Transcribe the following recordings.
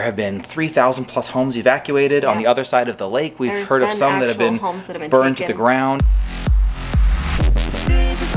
There have been 3,000 plus homes evacuated on the other side of the lake. We've heard of some that have been burned to the ground. This is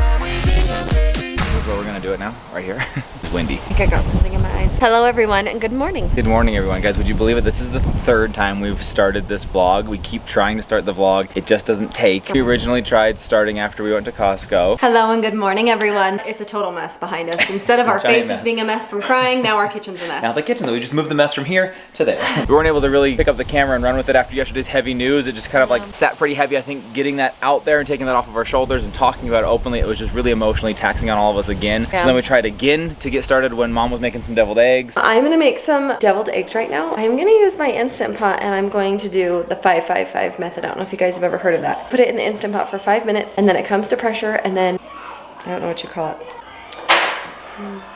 where we're gonna do it now, right here. It's windy. I think I got something in my eyes. Hello everyone and good morning. Good morning everyone. Guys, would you believe it? This is the third time we've started this vlog. We keep trying to start the vlog. It just doesn't take. We originally tried starting after we went to Costco. Hello and good morning everyone. It's a total mess behind us. Instead of our faces being a mess from crying, now our kitchen's a mess. Now the kitchen, we just moved the mess from here to there. We weren't able to really pick up the camera and run with it after yesterday's heavy news. It just kind of like sat pretty heavy. I think getting that out there and taking that off of our shoulders and talking about it openly, it was just really emotionally taxing on all of us again. So then we tried again to get started when mom was making some deviled eggs. I'm gonna make some deviled eggs right now. I'm gonna use my Instant Pot and I'm going to do the 5-5-5 method. I don't know if you guys have ever heard of that. Put it in the Instant Pot for 5 minutes and then it comes to pressure and then, I don't know what you call it.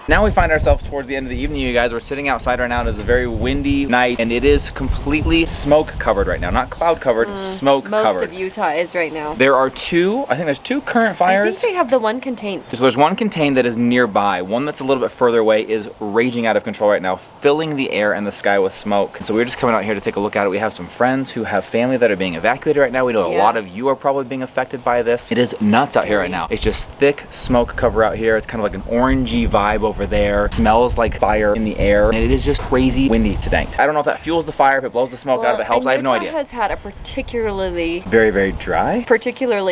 Now we find ourselves towards the end of the evening, you guys. We're sitting outside right now. It is a very windy night and it is completely smoke covered right now. Not cloud covered, smoke covered. Most of Utah is right now. There are I think there's two current fires. I think they have the one contained. So there's one contained that is nearby. One that's a little bit further away is raging out of control right now, filling the air and the sky with smoke. So we're just coming out here to take a look at it. We have some friends who have family that are being evacuated right now. We know a lot of you are probably being affected by this. It is nuts out here right now. It's just thick smoke cover out here. It's kind of like an orangey vibe over there. It smells like fire in the air, and it is just crazy windy tonight. I don't know if that fuels the fire, if it blows the smoke out, if it helps. I have no idea. Utah has had a particularly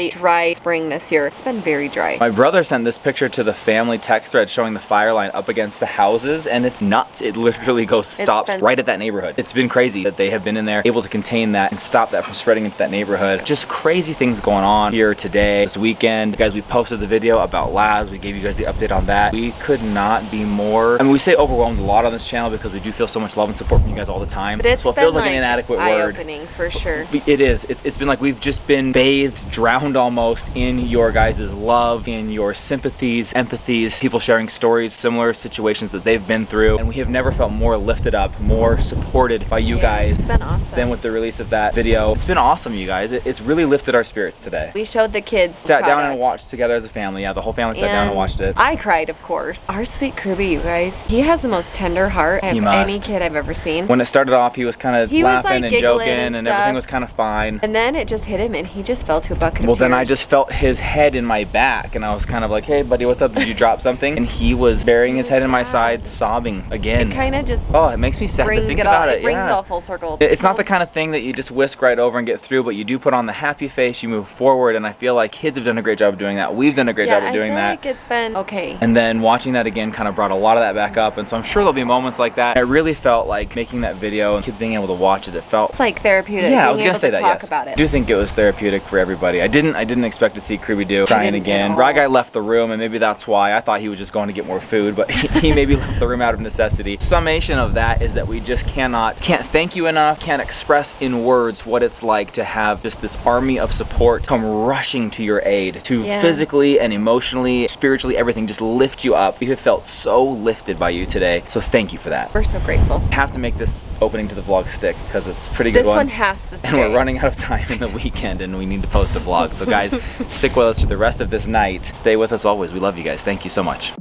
dry spring this year. It's been very dry. My brother sent this picture to the family text thread showing the fire line up against the houses, and it's nuts. It literally stops right at that neighborhood. It's been crazy that they have been in there able to contain that and stop that from spreading into that neighborhood. Just crazy things going on here today, this weekend. Guys, we posted the video about Laz. We gave you guys the update on that. We could not be more, I mean, we say overwhelmed a lot on this channel because we do feel so much love and support from you guys all the time. But so it feels like an inadequate word. Eye-opening for sure. It is. It's been like we've just been bathed, drowned almost in your guys' love, in your sympathies, empathies, people sharing stories, similar situations that they've been through. And we have never felt more lifted up, more supported by you guys. It's been awesome. Than with the release of that video. It's been awesome, you guys. It's really lifted our spirits today. We showed the kids Sat down and watched together as a family. Yeah, the whole family sat down and watched it. I cried, of course. Our sweet Kirby, you guys. He has the most tender heart of any kid I've ever seen. When it started off, he was kind of laughing and joking and everything was kind of fine. And then it just hit him and he just fell to a bucket of tears. Well, then I just felt his head in my back and I was kind of like, hey buddy, what's up? Did you drop something? And he was burying his head in my side, sobbing again. It kind of just it makes me sad to think about it. It brings it all full circle. It's not the kind of thing that you just whisk right over and get through, but you do put on the happy face, you move forward, and I feel like kids have done a great job of doing that. We've done a great job of doing that. I feel like it's been okay. And then watching that again kind of brought a lot of that back up, and so I'm sure there'll be moments like that. I really felt like making that video and kids being able to watch it, It's like therapeutic. Yeah, I was gonna say that, yes. About it. I do think it was therapeutic for everybody. I didn't expect to see Kirby crying again. Rye Guy left the room, and maybe that's why. I thought he was just going to get more food, but he maybe left the room out of necessity. Summation of that is that we just can't thank you enough, can't express in words what it's like to have just this army of support come rushing to your aid, to physically and emotionally, spiritually, everything just lift you up. We have felt so lifted by you today, so thank you for that. We're so grateful. I have to make this opening to the vlog stick because it's a pretty good one. This one has to stay. And we're running out of time in the weekend and we need to post a vlog. So guys, stick with us for the rest of this night. Stay with us always. We love you guys. Thank you so much.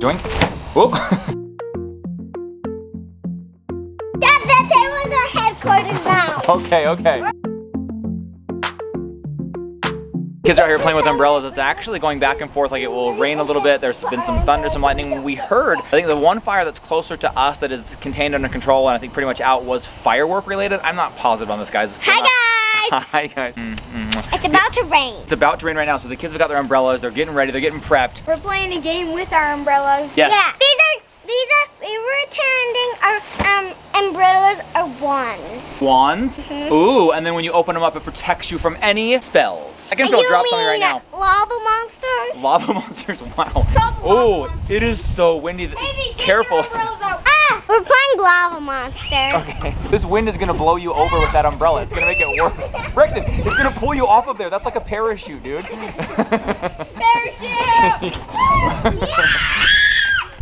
Join. Whoa. Dad, that table's our headquarters now. Okay. Kids are out here playing with umbrellas. It's actually going back and forth, like it will rain a little bit. There's been some thunder, some lightning. We heard, I think the one fire that's closer to us that is contained under control and I think pretty much out was firework related. I'm not positive on this, guys. Hi guys! Hi guys. It's about to rain. It's about to rain right now, so the kids have got their umbrellas. They're getting ready. They're getting prepped. We're playing a game with our umbrellas. Yes. Yeah. We were pretending our umbrellas are wands. Wands? Ooh, and then when you open them up, it protects you from any spells. I can feel drop something right now. Lava monsters? Lava monsters? Wow. Oh, it is so windy. Careful. We're playing lava monster. Okay. This wind is gonna blow you over with that umbrella. It's gonna make it worse. Brixton, it's gonna pull you off of there. That's like a parachute, dude. Parachute!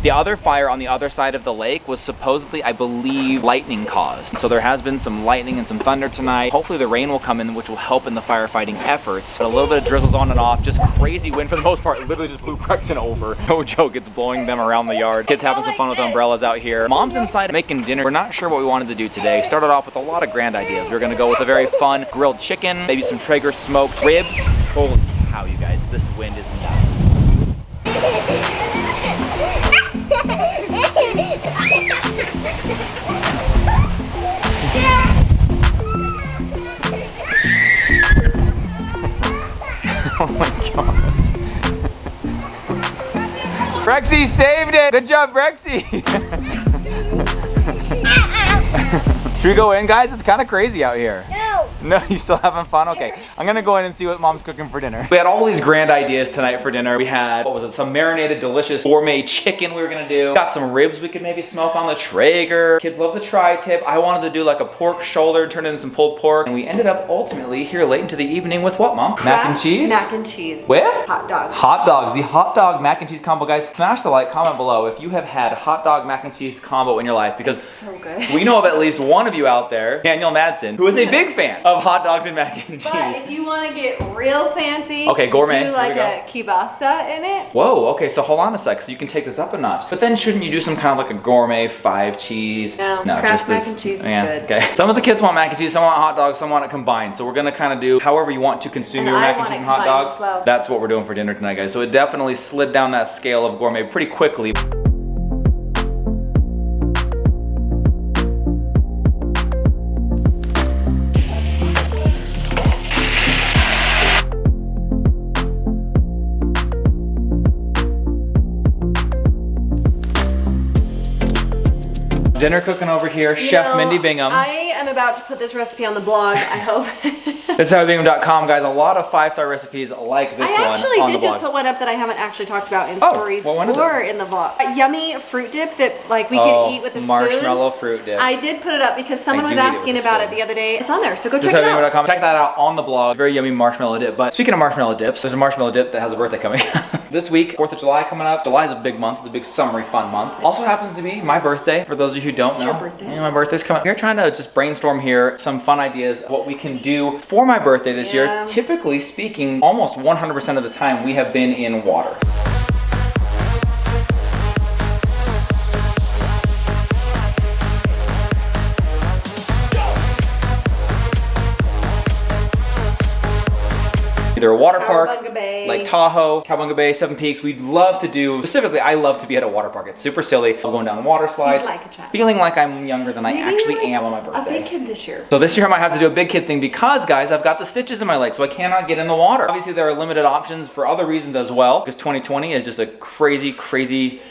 Yeah! The other fire on the other side of the lake was supposedly, I believe, lightning caused. So there has been some lightning and some thunder tonight. Hopefully the rain will come in, which will help in the firefighting efforts. But a little bit of drizzles on and off, just crazy wind for the most part. It literally just blew Gregson over. No joke, it's blowing them around the yard. Kids having some fun with umbrellas out here. Mom's inside making dinner. We're not sure what we wanted to do today. Started off with a lot of grand ideas. We were gonna go with a very fun grilled chicken, maybe some Traeger smoked ribs. Holy cow, you guys, this wind is nuts. Oh my gosh. Brexy saved it! Good job, Brexy! Should we go in, guys? It's kind of crazy out here. No, you still having fun? Okay, I'm gonna go in and see what Mom's cooking for dinner. We had all these grand ideas tonight for dinner. We had, what was it, some marinated, delicious gourmet chicken we were gonna do. Got some ribs we could maybe smoke on the Traeger. Kids love the tri-tip. I wanted to do like a pork shoulder, turn it into some pulled pork. And we ended up ultimately here late into the evening with what, Mom? Mac and cheese? Mac and cheese. With? Hot dogs. Hot dogs, the hot dog mac and cheese combo. Guys, smash the like, comment below if you have had hot dog mac and cheese combo in your life, because So good. we know of at least one of you out there, Daniel Madsen, who is a big fan of hot dogs and mac and cheese. But if you want to get real fancy, Okay, gourmet. do like Here a kielbasa in it. Whoa, okay, so hold on a sec, so you can take this up a notch. But then shouldn't you do some kind of like a gourmet 5 cheese? No, Kraft mac and cheese is good. Okay. Some of the kids want mac and cheese, some want hot dogs, some want it combined. So we're gonna kind of do however you want to consume And your I mac and want cheese it and hot combined dogs. as well. That's what we're doing for dinner tonight, guys. So it definitely slid down that scale of gourmet pretty quickly. Dinner cooking over here, Chef Mindy Bingham. I am about to put this recipe on the blog, I hope. This is TIHWB.com, guys. A lot of 5-star recipes like this one I on actually the did blog. just put one up that I haven't actually talked about in Oh, stories well, when is or it? in the vlog. A yummy fruit dip that like we could eat with a marshmallow spoon. fruit dip. I did put it up because someone was do eat it with asking a about spoon. it the other day. It's on there, so go Just check it out. TIHWB.com. Check that out on the blog. Very yummy marshmallow dip. But speaking of marshmallow dips, there's a marshmallow dip that has a birthday coming. This week, 4th of July coming up. July is a big month. It's a big summery fun month. Also happens to be my birthday, for those of you who don't know. Your birthday? Yeah, my birthday's coming up. We're trying to just brainstorm here some fun ideas of what we can do for my birthday this year. Typically speaking, almost 100% of the time we have been in water. Either a water park, Cowabunga Bay. like Tahoe, Cowabunga Bay, Seven Peaks. We'd love to do, specifically, I love to be at a water park. It's super silly. I'm going down water slides, He's like a child. feeling like I'm younger than I Maybe actually you're like am on my a birthday. big kid this year. So this year I might have to do a big kid thing because, guys, I've got the stitches in my leg, so I cannot get in the water. Obviously, there are limited options for other reasons as well, because 2020 is just a crazy, crazy,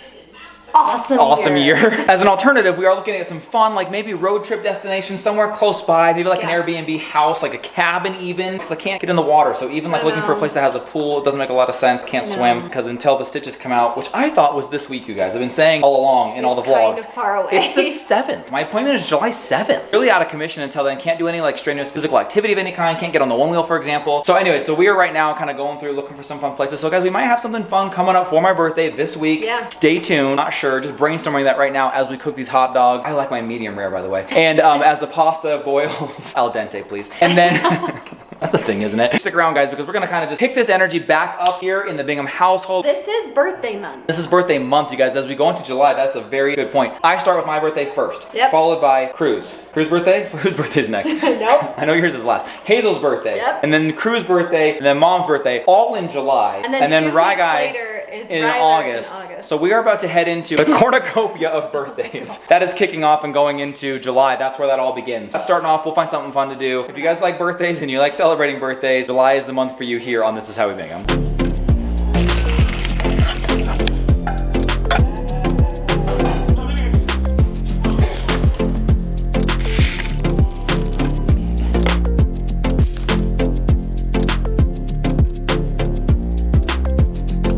Awesome year. As an alternative, we are looking at some fun, like maybe road trip destinations somewhere close by, maybe like an Airbnb house, like a cabin even, because I can't get in the water. So even like looking for a place that has a pool, it doesn't make a lot of sense. Can't swim because until the stitches come out, which I thought was this week, you guys. I've been saying all along in all the vlogs. Kind of far away. It's the 7th. My appointment is July 7th. Really out of commission until then. Can't do any like strenuous physical activity of any kind. Can't get on the one wheel, for example. So anyway, so we are right now kind of going through looking for some fun places. So guys, we might have something fun coming up for my birthday this week. Yeah. Stay tuned. Not sure. Just brainstorming that right now as we cook these hot dogs. I like my medium rare, by the way. And as the pasta boils, al dente, please. And then that's a thing, isn't it? Stick around, guys, because we're gonna kind of just pick this energy back up here in the Bingham household. This is birthday month. This is birthday month, you guys. As we go into July, that's a very good point. I start with my birthday first, followed by Cruz. Cruz birthday? Whose birthday's next? Nope. I know yours is last. Hazel's birthday. Yep. And then Cruz's birthday, and then Mom's birthday, all in July. And then 2 Rye weeks Guy later is in Ryder August. in August. So we are about to head into the cornucopia of birthdays. That is kicking off and going into July. That's where that all begins. That's starting off. We'll find something fun to do. If you guys like birthdays and you like celebrating birthdays, July is the month for you here on This Is How We Bingham.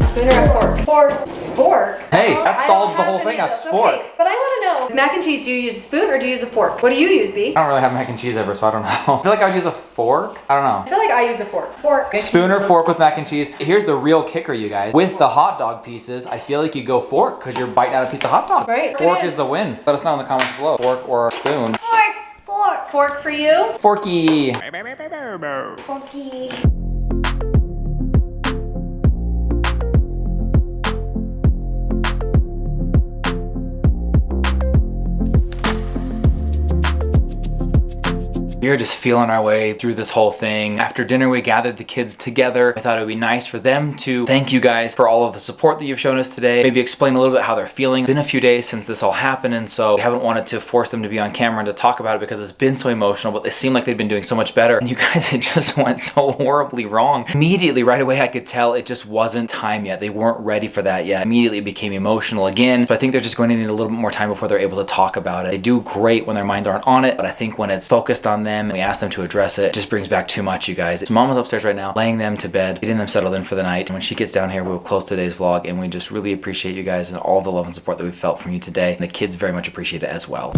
Spoon or a fork? Fork. spork. Hey, Oh, that I solves don't the whole have thing, any a of those. spork. Okay, but I want to know, mac and cheese, do you use a spoon or do you use a fork? What do you use, B? I don't really have mac and cheese ever, so I don't know. I feel like I would use a fork. I don't I know. feel like I use a fork. Fork. Spoon or fork with mac and cheese. Here's the real kicker, you guys. With the hot dog pieces, I feel like you go fork because you're biting out a piece of hot dog. Right. Fork is the win. Let us know in the comments below. Fork or spoon. Fork, fork, Fork for you? Forky. forky. We were just feeling our way through this whole thing. After dinner, we gathered the kids together. I thought it would be nice for them to thank you guys for all of the support that you've shown us today. Maybe explain a little bit how they're feeling. It's been a few days since this all happened, and so we haven't wanted to force them to be on camera and to talk about it because it's been so emotional, but they seem like they've been doing so much better. And you guys, it just went so horribly wrong. Immediately, right away, I could tell it just wasn't time yet. They weren't ready for that yet. Immediately it became emotional again. So I think they're just going to need a little bit more time before they're able to talk about it. They do great when their minds aren't on it, but I think when it's focused on them and we ask them to address it, just brings back too much, you guys. So Mom is upstairs right now, laying them to bed, getting them settled in for the night. And when she gets down here, we'll close today's vlog, and we just really appreciate you guys and all the love and support that we've felt from you today. And the kids very much appreciate it as well.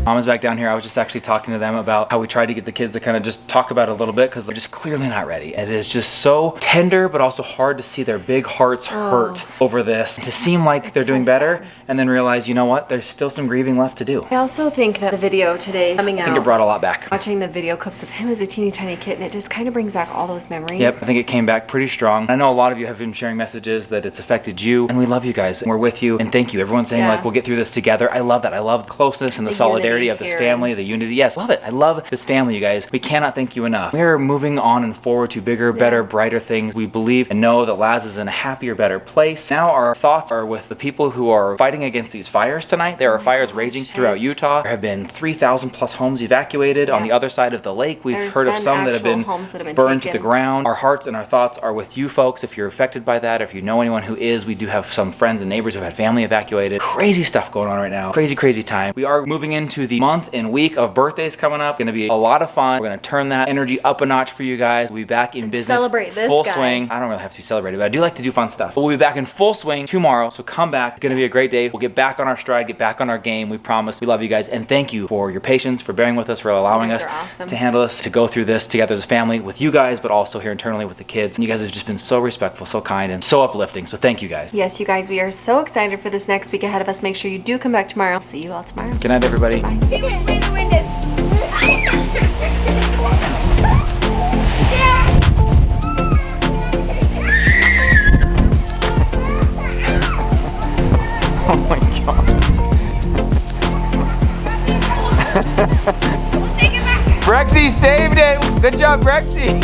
Mom is back down here. I was just actually talking to them about how we tried to get the kids to kind of just talk about it a little bit because they're just clearly not ready. And it is just so tender, but also hard to see their big hearts hurt over this. To seem like they're doing better and then realize, you know what, there's still some grieving left to do. I also think that the video today coming out, I think it brought a lot back. watching the video clips of him as a teeny tiny kitten, it just kind of brings back all those memories. Yep, I think it came back pretty strong. I know a lot of you have been sharing messages that it's affected you, and we love you guys. We're with you, and thank you. Everyone's saying like, we'll get through this together. I love that. I love the closeness and the solidarity of this family, the unity. Yes, love it. I love this family, you guys. We cannot thank you enough. We're moving on and forward to bigger, better, brighter things. We believe and know that Laz is in a happier, better place. Now our thoughts are with the people who are fighting against these fires tonight. There are fires raging throughout Utah. There have been 3,000 plus homes evacuated on the other side of the lake. We've heard of some that have been burned to the ground. Our hearts and our thoughts are with you folks. If you're affected by that, or if you know anyone who is, we do have some friends and neighbors who have had family evacuated. Crazy stuff going on right now. Crazy, crazy time. We are moving into the month and week of birthdays coming up. Gonna be a lot of fun. We're gonna turn that energy up a notch for you guys. We'll be back in business. Celebrate this full guy. swing. I don't really have to be celebrated, but I do like to do fun stuff. But we'll be back in full swing tomorrow, so come back. It's gonna be a great day. We'll get back on our stride, get back on our game. We promise. We love you guys, and thank you for your patience, for bearing with us, for allowing us to handle this, to go through this together as a family with you guys, but also here internally with the kids. And you guys have just been so respectful, so kind, and so uplifting. So thank you guys. Yes, you guys, we are so excited for this next week ahead of us. Make sure you do come back tomorrow. See you all tomorrow. Good night, everybody. Bye. Oh my god. Brexy saved it! Good job, Brexy!